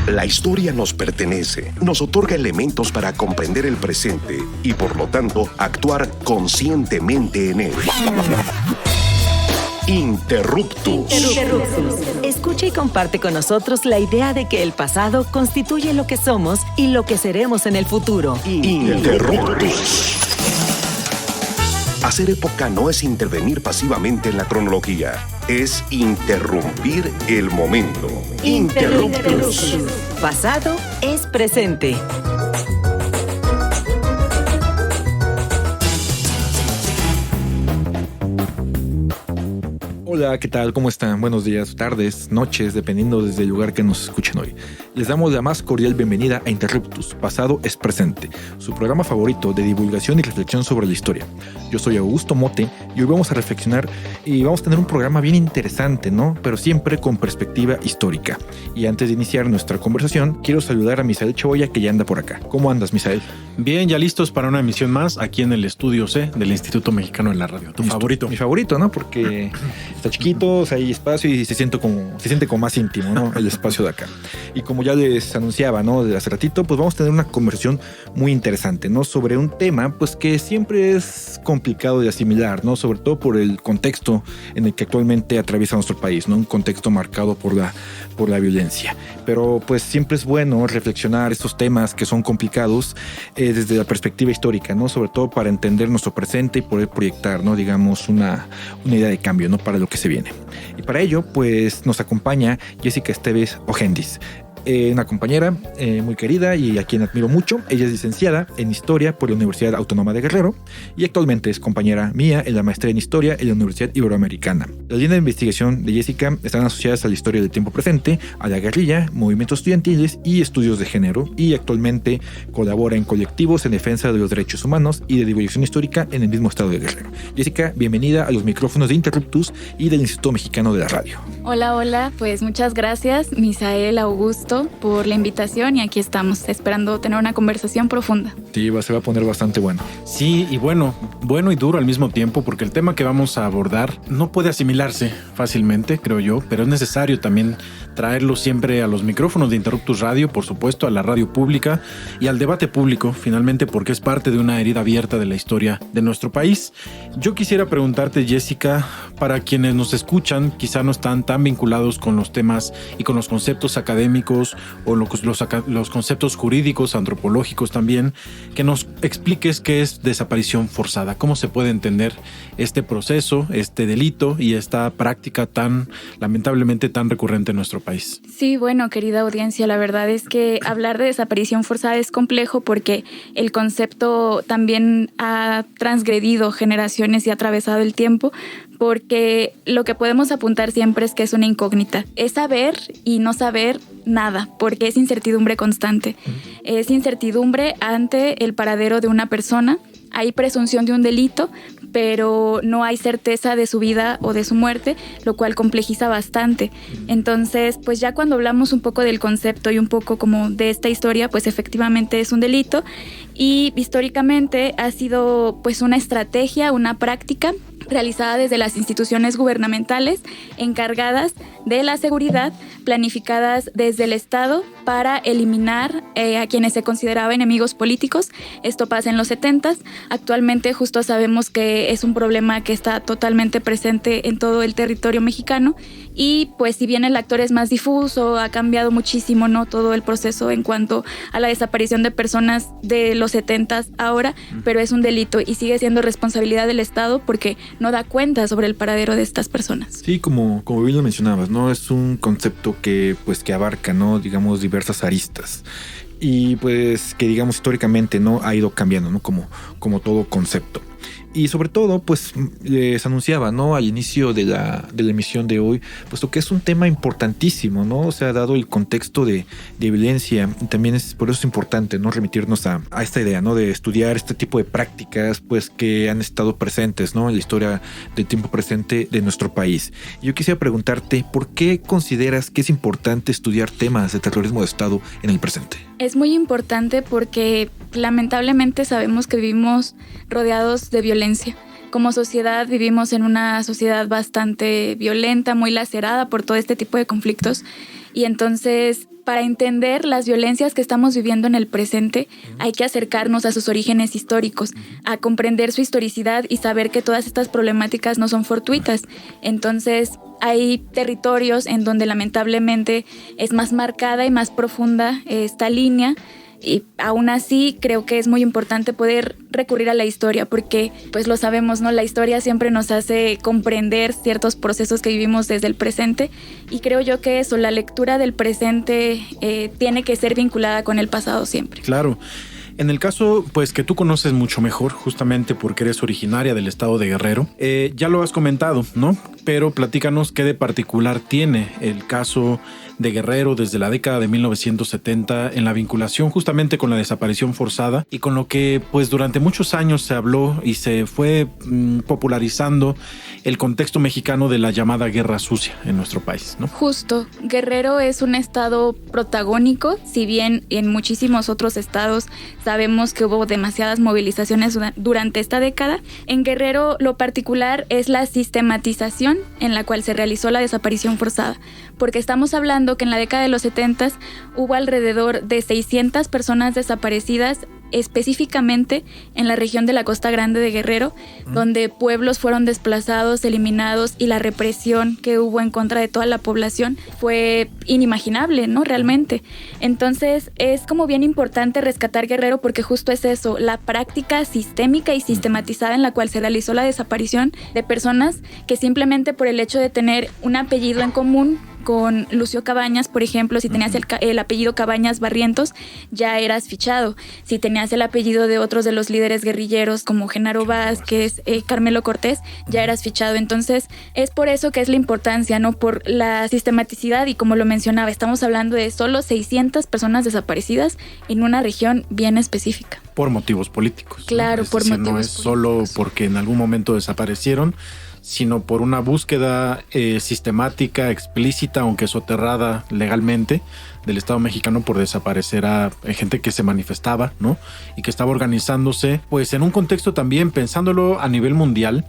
La historia nos pertenece, nos otorga elementos para comprender el presente y, por lo tanto, actuar conscientemente en él. Interruptus. Escucha y comparte con nosotros la idea de que el pasado constituye lo que somos y lo que seremos en el futuro. Interruptus. Hacer época no es intervenir pasivamente en la cronología, es interrumpir el momento. Interruptus. Pasado es presente. Hola, ¿qué tal? ¿Cómo están? Buenos días, tardes, noches, dependiendo desde el lugar que nos escuchen hoy. Les damos la más cordial bienvenida a Interruptus, Pasado es Presente, su programa favorito de divulgación y reflexión sobre la historia. Yo soy Augusto Mote y hoy vamos a reflexionar y vamos a tener un programa bien interesante, ¿no? Pero siempre con perspectiva histórica. Y antes de iniciar nuestra conversación, quiero saludar a Misael Chaboya, que ya anda por acá. ¿Cómo andas, Misael? Bien, ya listos para una emisión más aquí en el Estudio C del Instituto Mexicano de la Radio. Tu favorito. Mi favorito, ¿no? Porque está chiquito, o sea, hay espacio y se siente como más íntimo, ¿no? El espacio de acá. Y como ya les anunciaba, ¿no? De hace ratito, pues vamos a tener una conversación muy interesante, ¿no? Sobre un tema, pues que siempre es complicado de asimilar, ¿no? Sobre todo por el contexto en el que actualmente atraviesa nuestro país, ¿no? Un contexto marcado por la violencia. Pero pues siempre es bueno reflexionar estos temas que son complicados desde la perspectiva histórica, ¿no? Sobre todo para entender nuestro presente y poder proyectar, ¿no? Digamos, una idea de cambio, ¿no? Para lo que se viene. Y para ello, pues nos acompaña Jessica Esteves Ojendis. Una compañera muy querida y a quien admiro mucho. Ella es licenciada en Historia por la Universidad Autónoma de Guerrero y actualmente es compañera mía en la maestría en Historia en la Universidad Iberoamericana. Las líneas de investigación de Jessica están asociadas a la historia del tiempo presente, a la guerrilla, movimientos estudiantiles y estudios de género, y actualmente colabora en colectivos en defensa de los derechos humanos y de divulgación histórica en el mismo estado de Guerrero. Jessica, bienvenida a los micrófonos de Interruptus y del Instituto Mexicano de la Radio. Hola, pues muchas gracias, Misael, Augusto, por la invitación, y aquí estamos esperando tener una conversación profunda. Sí, se va a poner bastante bueno. Sí, y bueno y duro al mismo tiempo, porque el tema que vamos a abordar no puede asimilarse fácilmente, creo yo, pero es necesario también traerlo siempre a los micrófonos de Interruptus Radio, por supuesto, a la radio pública y al debate público, finalmente, porque es parte de una herida abierta de la historia de nuestro país. Yo quisiera preguntarte, Jessica, para quienes nos escuchan, quizá no están tan vinculados con los temas y con los conceptos académicos o los conceptos jurídicos, antropológicos también, que nos expliques qué es desaparición forzada, cómo se puede entender este proceso, este delito y esta práctica tan, lamentablemente, tan recurrente en nuestro país. Sí, bueno, querida audiencia, la verdad es que hablar de desaparición forzada es complejo porque el concepto también ha transgredido generaciones y ha atravesado el tiempo, porque lo que podemos apuntar siempre es que es una incógnita. Es saber y no saber nada, porque es incertidumbre constante. Es incertidumbre ante el paradero de una persona. Hay presunción de un delito, pero no hay certeza de su vida o de su muerte, lo cual complejiza bastante. Entonces, pues ya cuando hablamos un poco del concepto y un poco como de esta historia, pues efectivamente es un delito, y históricamente ha sido pues una estrategia, una práctica realizada desde las instituciones gubernamentales encargadas de la seguridad, planificadas desde el Estado para eliminar a quienes se consideraban enemigos políticos. Esto pasa en los 70s. Actualmente justo sabemos que es un problema que está totalmente presente en todo el territorio mexicano, y pues si bien el actor es más difuso, ha cambiado muchísimo, ¿no? Todo el proceso en cuanto a la desaparición de personas de los 70s ahora, pero es un delito y sigue siendo responsabilidad del Estado porque no da cuenta sobre el paradero de estas personas. Sí, como bien lo mencionabas, ¿no? Es un concepto que abarca, ¿no? Digamos, diversas aristas. Y pues que, digamos, históricamente, ¿no? Ha ido cambiando, ¿no? Como todo concepto. Y sobre todo, pues les anunciaba, ¿no? Al inicio de la emisión de hoy, puesto que es un tema importantísimo, ¿no? O sea, dado el contexto de violencia, también por eso es importante, ¿no? Remitirnos a esta idea, ¿no? De estudiar este tipo de prácticas, pues que han estado presentes, ¿no? En la historia del tiempo presente de nuestro país. Y yo quisiera preguntarte, ¿por qué consideras que es importante estudiar temas de terrorismo de Estado en el presente? Es muy importante porque lamentablemente sabemos que vivimos rodeados de violencia. como sociedad vivimos en una sociedad bastante violenta, muy lacerada por todo este tipo de conflictos. Y entonces, para entender las violencias que estamos viviendo en el presente, hay que acercarnos a sus orígenes históricos, a comprender su historicidad y saber que todas estas problemáticas no son fortuitas. Entonces, hay territorios en donde lamentablemente es más marcada y más profunda esta línea. Y aún así creo que es muy importante poder recurrir a la historia porque pues lo sabemos, ¿no? La historia siempre nos hace comprender ciertos procesos que vivimos desde el presente y creo yo que eso, la lectura del presente tiene que ser vinculada con el pasado siempre. Claro. En el caso, pues que tú conoces mucho mejor, justamente porque eres originaria del estado de Guerrero, ya lo has comentado, ¿no? Pero platícanos qué de particular tiene el caso de Guerrero desde la década de 1970 en la vinculación justamente con la desaparición forzada y con lo que pues durante muchos años se habló y se fue popularizando el contexto mexicano de la llamada Guerra Sucia en nuestro país, ¿no? Justo, Guerrero es un estado protagónico, si bien en muchísimos otros estados sabemos que hubo demasiadas movilizaciones durante esta década. En Guerrero lo particular es la sistematización en la cual se realizó la desaparición forzada, porque estamos hablando que en la década de los 70s hubo alrededor de 600 personas desaparecidas específicamente en la región de la Costa Grande de Guerrero, donde pueblos fueron desplazados, eliminados y la represión que hubo en contra de toda la población fue inimaginable, ¿no? Realmente. Entonces es como bien importante rescatar Guerrero porque justo es eso, la práctica sistémica y sistematizada en la cual se realizó la desaparición de personas que simplemente por el hecho de tener un apellido en común con Lucio Cabañas, por ejemplo, si tenías el apellido Cabañas Barrientos, ya eras fichado. Si tenías el apellido de otros de los líderes guerrilleros como Genaro Vázquez, Carmelo Cortés, ya eras fichado. Entonces, es por eso que es la importancia, ¿no? Por la sistematicidad y como lo mencionaba, estamos hablando de solo 600 personas desaparecidas en una región bien específica. Por motivos políticos. Claro, ¿no? por motivos políticos. No es solo porque en algún momento desaparecieron, sino por una búsqueda sistemática, explícita, aunque soterrada legalmente, del Estado mexicano por desaparecer a gente que se manifestaba, ¿no? Y que estaba organizándose, pues en un contexto también, pensándolo a nivel mundial,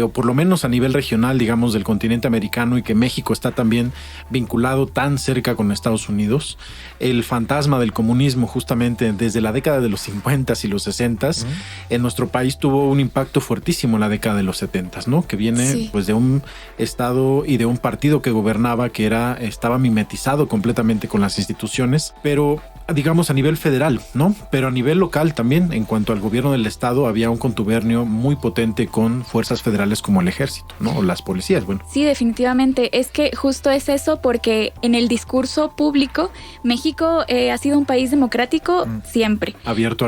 o por lo menos a nivel regional, digamos, del continente americano, y que México está también vinculado tan cerca con Estados Unidos. El fantasma del comunismo, justamente desde la década de los 50s y los 60s, en nuestro país tuvo un impacto fuertísimo en la década de los 70s, ¿no? Que viene pues de un estado y de un partido que gobernaba que estaba mimetizado completamente con las instituciones, pero digamos a nivel federal, ¿no? Pero a nivel local también, en cuanto al gobierno del estado, había un contubernio muy potente con fuerzas federales como el ejército, ¿no? O las policías, bueno. Sí, definitivamente. Es que justo es eso, porque en el discurso público, México ha sido un país democrático siempre. Abierto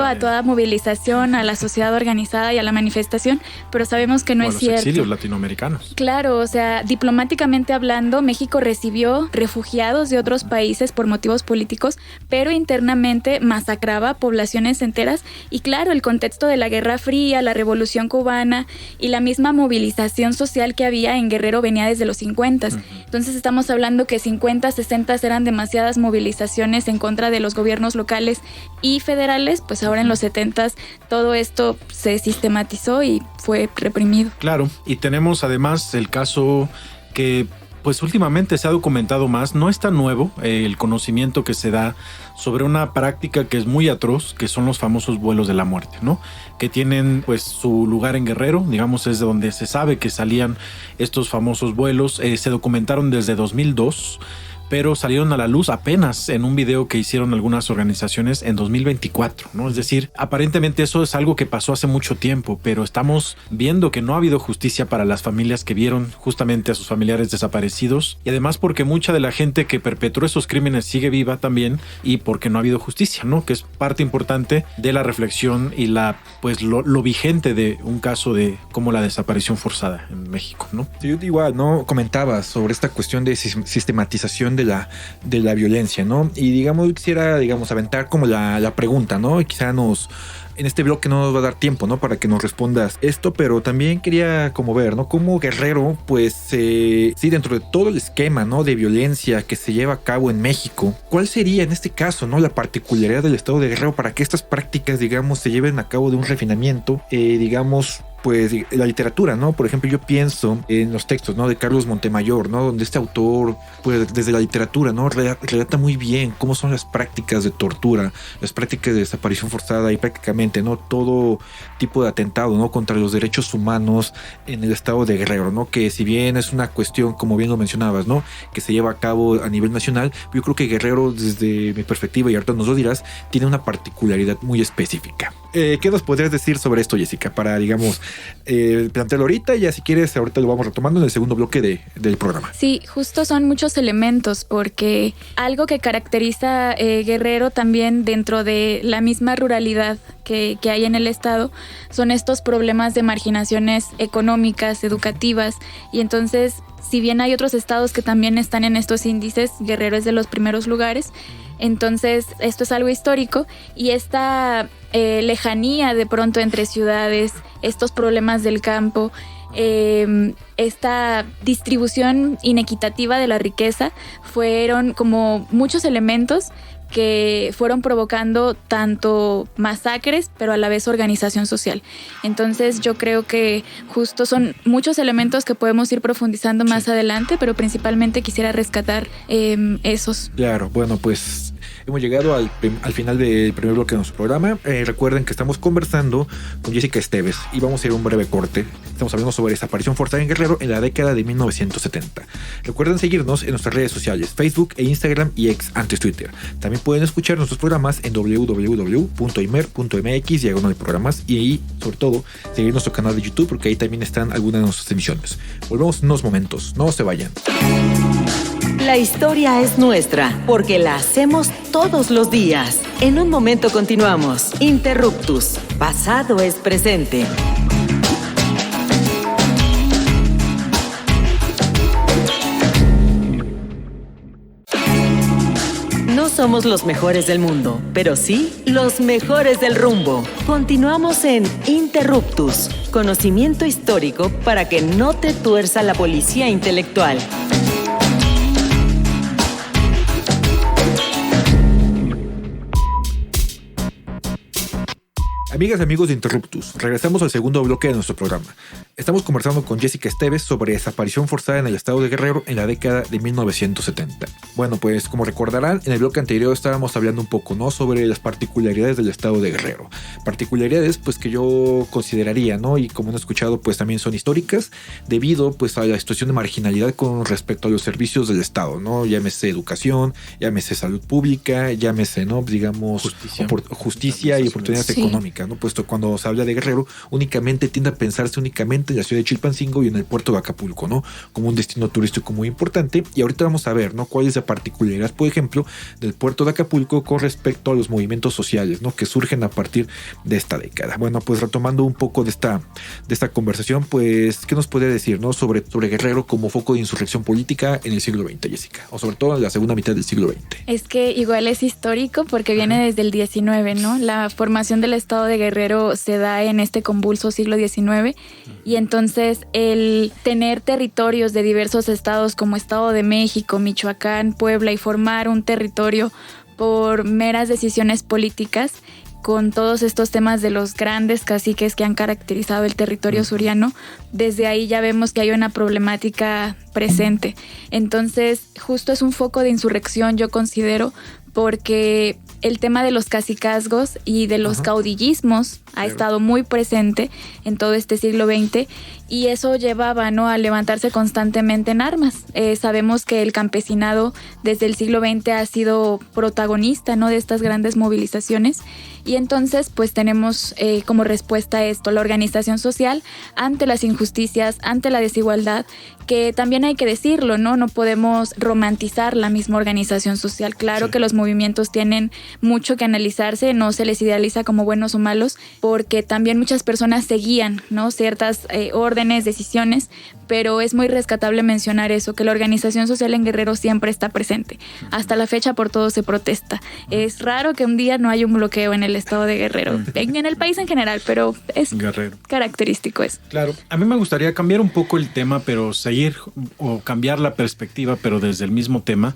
a toda movilización, a la sociedad organizada y a la manifestación, pero sabemos que no es cierto. A los exilios latinoamericanos. Claro, o sea, diplomáticamente hablando, México recibió refugiados de otros países por motivos políticos, pero internamente masacraba poblaciones enteras y claro, el contexto de la Guerra Fría, la Revolución Cubana y la misma movilización social que había en Guerrero venía desde los 50s. Entonces estamos hablando que 50, 60 eran demasiadas movilizaciones en contra de los gobiernos locales y federales, pues ahora en los 70s todo esto se sistematizó y fue reprimido. Claro, y tenemos además el caso que pues últimamente se ha documentado más, no es tan nuevo el conocimiento que se da sobre una práctica que es muy atroz, que son los famosos vuelos de la muerte, ¿no? Que tienen pues su lugar en Guerrero, digamos es de donde se sabe que salían estos famosos vuelos, se documentaron desde 2002, pero salieron a la luz apenas en un video que hicieron algunas organizaciones en 2024, ¿no? Es decir, aparentemente eso es algo que pasó hace mucho tiempo, pero estamos viendo que no ha habido justicia para las familias que vieron justamente a sus familiares desaparecidos y además porque mucha de la gente que perpetró esos crímenes sigue viva también y porque no ha habido justicia, ¿no? Que es parte importante de la reflexión y lo vigente de un caso de como la desaparición forzada en México, ¿no? Yo igual, ¿no? Comentaba sobre esta cuestión de sistematización de la violencia, ¿no? Y digamos, quisiera, aventar como la pregunta, ¿no? Y quizá en este bloque no nos va a dar tiempo, ¿no? Para que nos respondas esto, pero también quería como ver, ¿no? Cómo Guerrero, pues, sí, dentro de todo el esquema, ¿no? De violencia que se lleva a cabo en México, ¿cuál sería en este caso, ¿no? La particularidad del estado de Guerrero para que estas prácticas, digamos, se lleven a cabo de un refinamiento, pues la literatura, ¿no? Por ejemplo, yo pienso en los textos, ¿no? De Carlos Montemayor, ¿no? Donde este autor, pues desde la literatura, ¿no? Relata muy bien cómo son las prácticas de tortura, las prácticas de desaparición forzada y prácticamente, ¿no? Todo tipo de atentado, ¿no? Contra los derechos humanos en el estado de Guerrero, ¿no? Que si bien es una cuestión, como bien lo mencionabas, ¿no? Que se lleva a cabo a nivel nacional, yo creo que Guerrero, desde mi perspectiva, y ahorita nos lo dirás, tiene una particularidad muy específica. ¿Qué nos podrías decir sobre esto, Jessica? Para, digamos, plantearlo ahorita, y ya si quieres, ahorita lo vamos retomando en el segundo bloque del programa. Sí, justo son muchos elementos, porque algo que caracteriza Guerrero también dentro de la misma ruralidad que hay en el estado son estos problemas de marginaciones económicas, educativas, y entonces, si bien hay otros estados que también están en estos índices, Guerrero es de los primeros lugares. Entonces, esto es algo histórico, y esta lejanía de pronto entre ciudades, estos problemas del campo, esta distribución inequitativa de la riqueza, fueron como muchos elementos que fueron provocando tanto masacres, pero a la vez organización social. Entonces yo creo que justo son muchos elementos que podemos ir profundizando más adelante, pero principalmente quisiera rescatar esos. Claro, bueno, pues hemos llegado al final del primer bloque de nuestro programa. Recuerden que estamos conversando con Jessica Esteves y vamos a ir a un breve corte. Estamos hablando sobre desaparición forzada en Guerrero en la década de 1970. Recuerden seguirnos en nuestras redes sociales, Facebook e Instagram y ex antes Twitter. También pueden escuchar nuestros programas en www.imer.mx/programas y sobre todo seguir nuestro canal de YouTube, porque ahí también están algunas de nuestras emisiones. Volvemos en unos momentos, no se vayan. La historia es nuestra, porque la hacemos todos los días. En un momento continuamos. Interruptus. Pasado es presente. No somos los mejores del mundo, pero sí los mejores del rumbo. Continuamos en Interruptus. Conocimiento histórico para que no te tuerza la policía intelectual. Amigas y amigos de Interruptus, regresamos al segundo bloque de nuestro programa. Estamos conversando con Jessica Esteves sobre desaparición forzada en el estado de Guerrero en la década de 1970. Bueno, pues como recordarán, en el bloque anterior estábamos hablando un poco, ¿no? Sobre las particularidades del estado de Guerrero. Particularidades, pues, que yo consideraría, ¿no? Y como han escuchado, pues también son históricas, debido, pues, a la situación de marginalidad con respecto a los servicios del estado, ¿no? Llámese educación, llámese salud pública, llámese, ¿no? Digamos, justicia y oportunidades económicas, ¿no? Puesto cuando se habla de Guerrero, únicamente tiende a pensarse únicamente en la ciudad de Chilpancingo y en el puerto de Acapulco, ¿no? Como un destino turístico muy importante. Y ahorita vamos a ver, ¿no? Cuál es la particularidad, por ejemplo, del puerto de Acapulco con respecto a los movimientos sociales, ¿no? Que surgen a partir de esta década. Bueno, pues retomando un poco de esta conversación, pues, ¿qué nos podría decir, ¿no? Sobre Guerrero como foco de insurrección política en el siglo XX, Jessica? O sobre todo en la segunda mitad del siglo XX. Es que igual es histórico porque viene desde el XIX, ¿no? La formación del estado de Guerrero se da en este convulso siglo XIX, y entonces el tener territorios de diversos estados como Estado de México, Michoacán, Puebla, y formar un territorio por meras decisiones políticas, con todos estos temas de los grandes caciques que han caracterizado el territorio suriano, desde ahí ya vemos que hay una problemática presente. Entonces, justo es un foco de insurrección, yo considero, porque el tema de los cacicazgos y de los caudillismos ha estado muy presente en todo este siglo XX, y eso llevaba, ¿no?, a levantarse constantemente en armas. Sabemos que el campesinado desde el siglo XX ha sido protagonista, ¿no?, de estas grandes movilizaciones, y entonces pues tenemos como respuesta a esto la organización social ante las injusticias, ante la desigualdad, que también hay que decirlo, ¿no? No podemos romantizar la misma organización social. Claro que los movimientos tienen mucho que analizarse, no se les idealiza como buenos o malos, porque también muchas personas seguían, ¿no?, ciertas órdenes, decisiones, pero es muy rescatable mencionar eso, que la organización social en Guerrero siempre está presente. Hasta la fecha por todo se protesta. Es raro que un día no haya un bloqueo en el estado de Guerrero, en el país en general, pero es Guerrero. Característico eso. Claro, a mí me gustaría cambiar un poco el tema, pero seguir o cambiar la perspectiva, pero desde el mismo tema.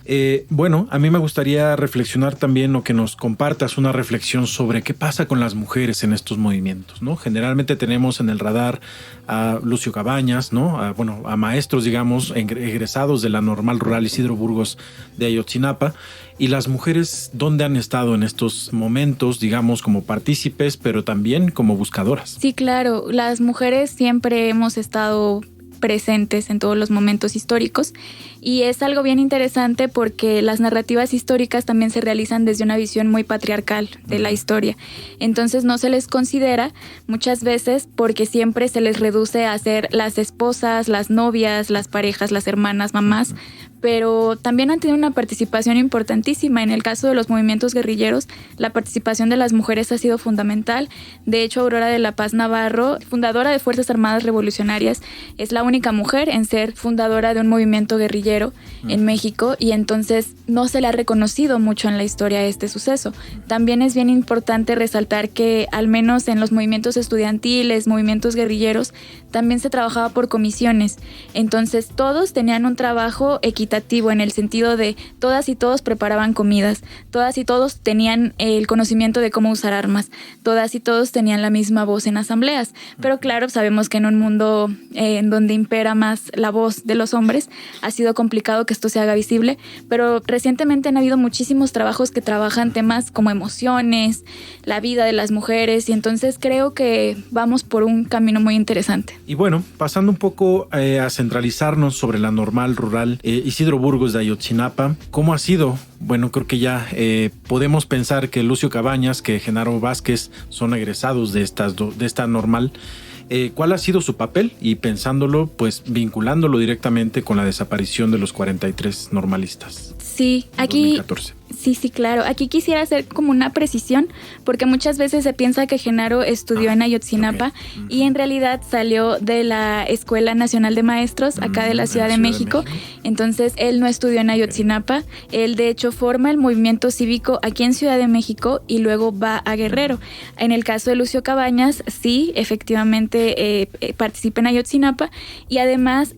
Bueno, a mí me gustaría reflexionar también o que nos compartas una reflexión sobre qué pasa con las mujeres en estos movimientos, ¿no? Generalmente tenemos en el radar a Lucio Cabañas, ¿no? A maestros, digamos, egresados de la Normal Rural Isidro Burgos de Ayotzinapa. Y las mujeres, ¿dónde han estado en estos momentos, digamos, como partícipes, pero también como buscadoras? Sí, claro. Las mujeres siempre hemos estado presentes en todos los momentos históricos y es algo bien interesante porque las narrativas históricas también se realizan desde una visión muy patriarcal de la historia. Entonces no se les considera muchas veces porque siempre se les reduce a ser las esposas, las novias, las parejas, las hermanas, mamás, pero también han tenido una participación importantísima. En el caso de los movimientos guerrilleros, la participación de las mujeres ha sido fundamental. De hecho, Aurora de la Paz Navarro, fundadora de Fuerzas Armadas Revolucionarias, es la única mujer en ser fundadora de un movimiento guerrillero en México y entonces no se le ha reconocido mucho en la historia este suceso. También es bien importante resaltar que al menos en los movimientos estudiantiles, movimientos guerrilleros, también se trabajaba por comisiones. Entonces todos tenían un trabajo equitativo en el sentido de todas y todos preparaban comidas, todas y todos tenían el conocimiento de cómo usar armas, todas y todos tenían la misma voz en asambleas. Pero claro, sabemos que en un mundo en donde impera más la voz de los hombres, ha sido complicado que esto se haga visible, pero recientemente han habido muchísimos trabajos que trabajan temas como emociones, la vida de las mujeres, y entonces creo que vamos por un camino muy interesante. Y bueno, pasando un poco a centralizarnos sobre la Normal Rural Isidro Burgos de Ayotzinapa, ¿cómo ha sido? Bueno, creo que ya podemos pensar que Lucio Cabañas, que Genaro Vázquez son egresados de esta Normal. ¿Cuál ha sido su papel? Y pensándolo, pues vinculándolo directamente con la desaparición de los 43 normalistas. Sí, aquí... 2014. Sí, claro. Aquí quisiera hacer como una precisión, porque muchas veces se piensa que Genaro estudió en Ayotzinapa y en realidad salió de la Escuela Nacional de Maestros, acá de la Ciudad de México. Entonces, él no estudió en Ayotzinapa. Él, de hecho, forma el movimiento cívico aquí en Ciudad de México y luego va a Guerrero. En el caso de Lucio Cabañas, sí, efectivamente participa en Ayotzinapa y además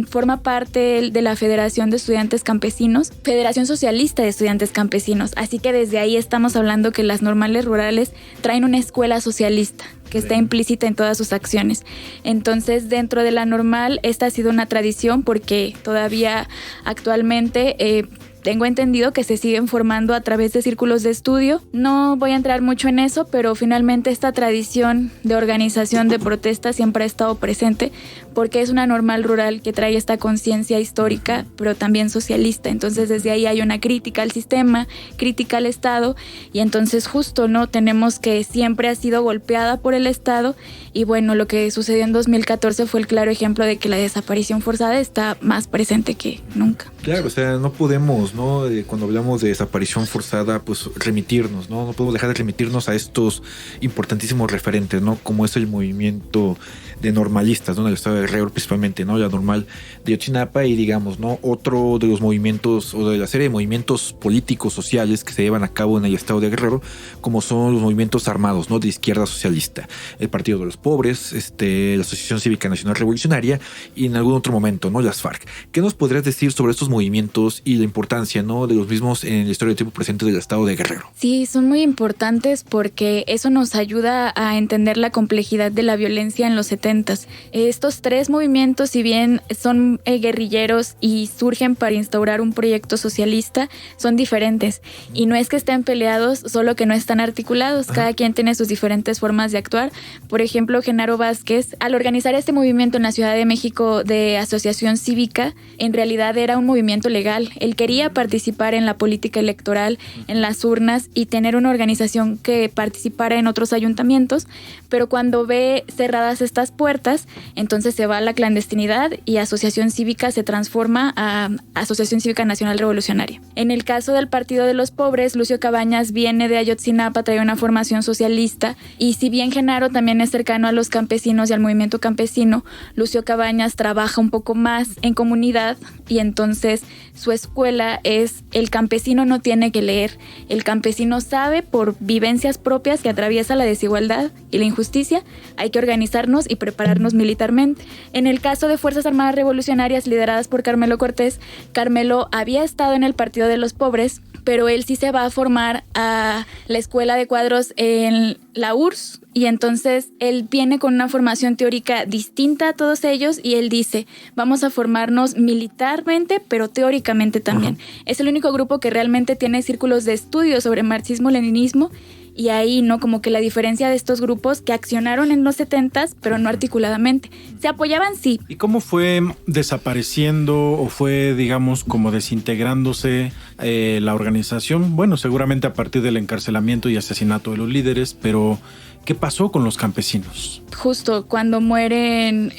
forma parte de la Federación de Estudiantes Campesinos, Federación Socialista de Estudiantes Campesinos. Así que desde ahí estamos hablando que las normales rurales traen una escuela socialista que está implícita en todas sus acciones. Entonces, dentro de la normal, esta ha sido una tradición porque todavía actualmente tengo entendido que se siguen formando a través de círculos de estudio. No voy a entrar mucho en eso, pero finalmente esta tradición de organización de protesta siempre ha estado presente porque es una normal rural que trae esta conciencia histórica, pero también socialista. Entonces, desde ahí hay una crítica al sistema, crítica al Estado, y entonces justo, ¿no? Tenemos que siempre ha sido golpeada por el Estado, y bueno, lo que sucedió en 2014 fue el claro ejemplo de que la desaparición forzada está más presente que nunca. Claro, o sea, no podemos, ¿no? Cuando hablamos de desaparición forzada, pues remitirnos, ¿no? No podemos dejar de remitirnos a estos importantísimos referentes, ¿no? Como es el movimiento de normalistas, ¿no? En el estado de Guerrero principalmente, ¿no? La normal de Ayotzinapa y digamos, ¿no? Otro de los movimientos o de la serie de movimientos políticos sociales que se llevan a cabo en el estado de Guerrero, como son los movimientos armados, ¿no? De izquierda socialista, el Partido de los Pobres, la Asociación Cívica Nacional Revolucionaria y en algún otro momento, ¿no? Las FARC. ¿Qué nos podrías decir sobre estos movimientos y la importancia, ¿no? De los mismos en la historia de tiempo presente del estado de Guerrero? Sí, son muy importantes porque eso nos ayuda a entender la complejidad de la violencia en los 70s. Estos tres movimientos, si bien son guerrilleros y surgen para instaurar un proyecto socialista, son diferentes. Y no es que estén peleados, solo que no están articulados. Cada quien tiene sus diferentes formas de actuar. Por ejemplo, Genaro Vázquez, al organizar este movimiento en la Ciudad de México de asociación cívica, en realidad era un movimiento legal. Él quería participar en la política electoral, en las urnas y tener una organización que participara en otros ayuntamientos, pero cuando ve cerradas estas puertas, entonces se va a la clandestinidad y Asociación Cívica se transforma a Asociación Cívica Nacional Revolucionaria. En el caso del Partido de los Pobres, Lucio Cabañas viene de Ayotzinapa, trae una formación socialista, y si bien Genaro también es cercano a los campesinos y al movimiento campesino, Lucio Cabañas trabaja un poco más en comunidad, y entonces su escuela es: el campesino no tiene que leer, el campesino sabe por vivencias propias que atraviesa la desigualdad y la injusticia, hay que organizarnos y prepararnos militarmente. En el caso de Fuerzas Armadas Revolucionarias lideradas por Carmelo Cortés, Carmelo había estado en el Partido de los Pobres, pero él sí se va a formar a la escuela de cuadros en la URSS, y entonces él viene con una formación teórica distinta a todos ellos, y él dice: vamos a formarnos militarmente, pero teóricamente también. Uh-huh. Es el único grupo que realmente tiene círculos de estudio sobre marxismo-leninismo, y ahí, ¿no? Como que la diferencia de estos grupos que accionaron en los 70s, pero no articuladamente. Se apoyaban, sí. ¿Y cómo fue desapareciendo o fue, digamos, como desintegrándose la organización? Bueno, seguramente a partir del encarcelamiento y asesinato de los líderes, pero ¿qué pasó con los campesinos? Justo cuando mueren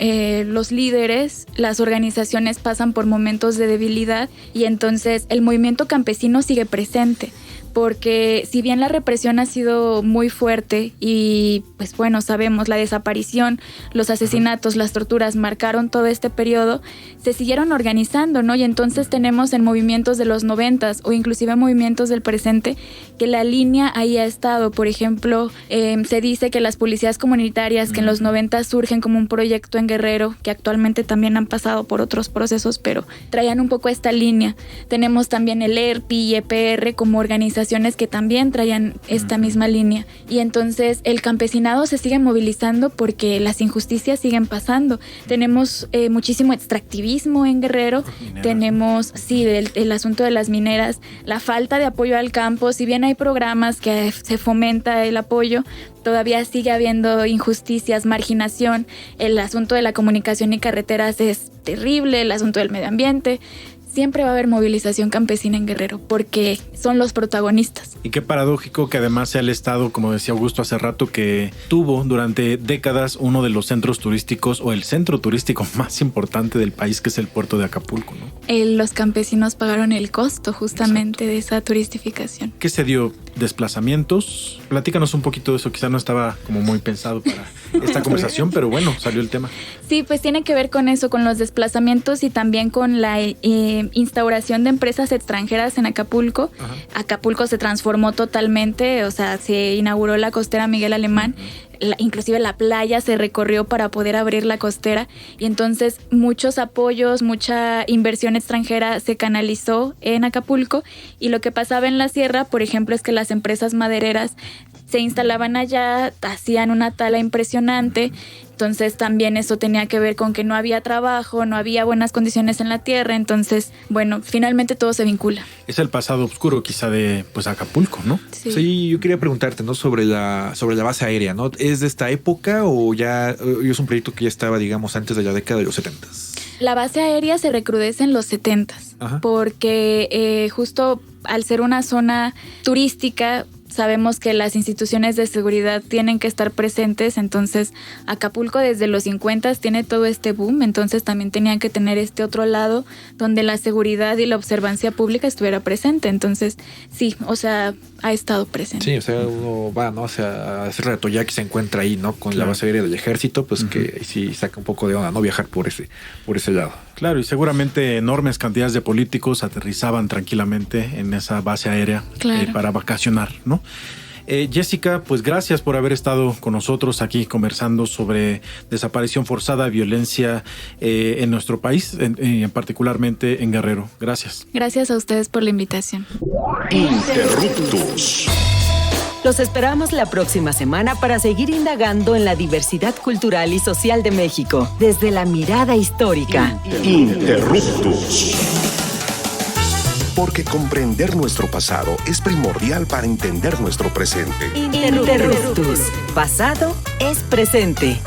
los líderes, las organizaciones pasan por momentos de debilidad, y entonces el movimiento campesino sigue presente. Porque si bien la represión ha sido muy fuerte y pues bueno, sabemos, la desaparición, los asesinatos, las torturas marcaron todo este periodo, se siguieron organizando, ¿no? Y entonces tenemos en movimientos de los 90s o inclusive movimientos del presente que la línea ahí ha estado. Por ejemplo, se dice que las policías comunitarias que en los 90s surgen como un proyecto en Guerrero, que actualmente también han pasado por otros procesos, pero traían un poco esta línea. Tenemos también el ERPI y EPR como organizaciones que también traían esta misma línea, y entonces el campesinado se sigue movilizando porque las injusticias siguen pasando. Tenemos muchísimo extractivismo en Guerrero, tenemos el asunto de las mineras, la falta de apoyo al campo. Si bien hay programas que se fomenta el apoyo, todavía sigue habiendo injusticias, marginación. El asunto de la comunicación y carreteras es terrible, el asunto del medio ambiente. Siempre va a haber movilización campesina en Guerrero porque son los protagonistas. Y qué paradójico que además sea el estado, como decía Augusto hace rato, que tuvo durante décadas uno de los centros turísticos o el centro turístico más importante del país, que es el puerto de Acapulco, ¿no? Los campesinos pagaron el costo justamente de esa turistificación. ¿Qué se dio? ¿Desplazamientos? Platícanos un poquito de eso, quizá no estaba como muy pensado para esta conversación, pero bueno, salió el tema. Sí, pues tiene que ver con eso, con los desplazamientos y también con la instauración de empresas extranjeras en Acapulco. Ajá. Acapulco se transformó totalmente, o sea, se inauguró la costera Miguel Alemán. Inclusive la playa se recorrió para poder abrir la costera, y entonces muchos apoyos, mucha inversión extranjera se canalizó en Acapulco. Y lo que pasaba en la sierra, por ejemplo, es que las empresas madereras se instalaban allá, hacían una tala impresionante. Entonces también eso tenía que ver con que no había trabajo, no había buenas condiciones en la tierra. Entonces, bueno, finalmente todo se vincula. Es el pasado oscuro quizá de pues Acapulco, ¿no? Sí, yo quería preguntarte, ¿no? Sobre la base aérea, ¿no? ¿Es de esta época o ya es un proyecto que ya estaba, digamos, antes de la década de los 70s? La base aérea se recrudece en los 70s. Ajá. Porque justo al ser una zona turística, sabemos que las instituciones de seguridad tienen que estar presentes, entonces Acapulco desde los 50 tiene todo este boom, entonces también tenían que tener este otro lado donde la seguridad y la observancia pública estuviera presente. Entonces sí, o sea, ha estado presente. Sí, o sea, uno va, ¿no? O sea, hace rato ya que se encuentra ahí, ¿no? Con la base aérea del ejército, pues que sí saca un poco de onda, ¿no? Viajar por ese lado. Claro, y seguramente enormes cantidades de políticos aterrizaban tranquilamente en esa base aérea, claro, para vacacionar, ¿no? Jessica, pues gracias por haber estado con nosotros aquí conversando sobre desaparición forzada, violencia en nuestro país, particularmente en Guerrero. Gracias. Gracias a ustedes por la invitación. Interruptus. Los esperamos la próxima semana para seguir indagando en la diversidad cultural y social de México, desde la mirada histórica. Interruptus. Porque comprender nuestro pasado es primordial para entender nuestro presente. Interruptus. Pasado es presente.